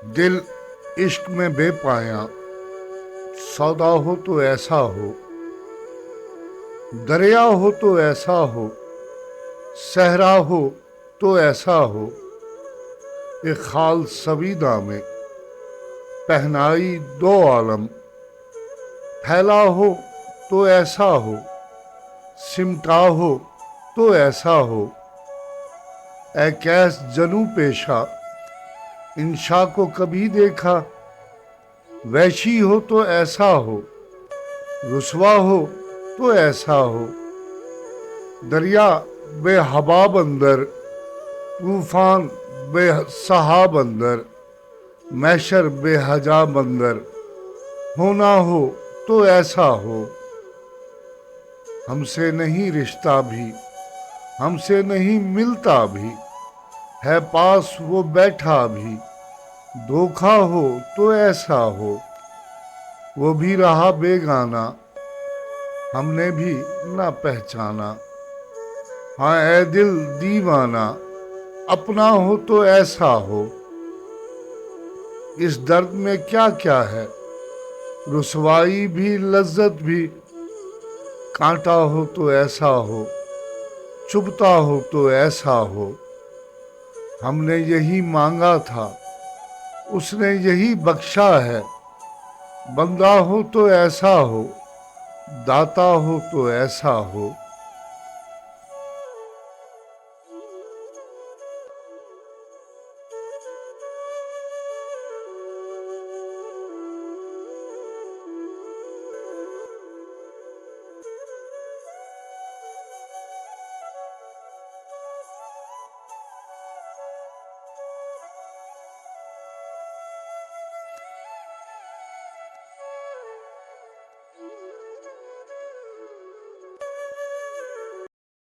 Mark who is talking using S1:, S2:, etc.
S1: دل عشق میں بے پایا، سودا ہو تو ایسا ہو، دریا ہو تو ایسا ہو، صحرا ہو تو ایسا ہو، ایک خال سویدہ میں پہنائی دو عالم، پھیلا ہو تو ایسا ہو، سمٹا ہو تو ایسا ہو، اے کیس جنوں پیشہ انشا کو کبھی دیکھا، وحشی ہو تو ایسا ہو، رسوا ہو تو ایسا ہو، دریا بے حباب اندر، طوفان بے سحاب اندر، محشر بے حجاب اندر، ہونا ہو تو ایسا ہو، ہم سے نہیں رشتہ بھی، ہم سے نہیں ملتا بھی، ہے پاس وہ بیٹھا بھی، دھوکا ہو تو ایسا ہو، وہ بھی رہا بیگانہ، ہم نے بھی نہ پہچانا، ہاں اے دل دیوانہ، اپنا ہو تو ایسا ہو، اس درد میں کیا کیا ہے، رسوائی بھی لذت بھی، کانٹا ہو تو ایسا ہو، چبھتا ہو تو ایسا ہو، ہم نے یہی مانگا تھا، اس نے یہی بخشا ہے، بندہ ہو تو ایسا ہو، داتا ہو تو ایسا ہو،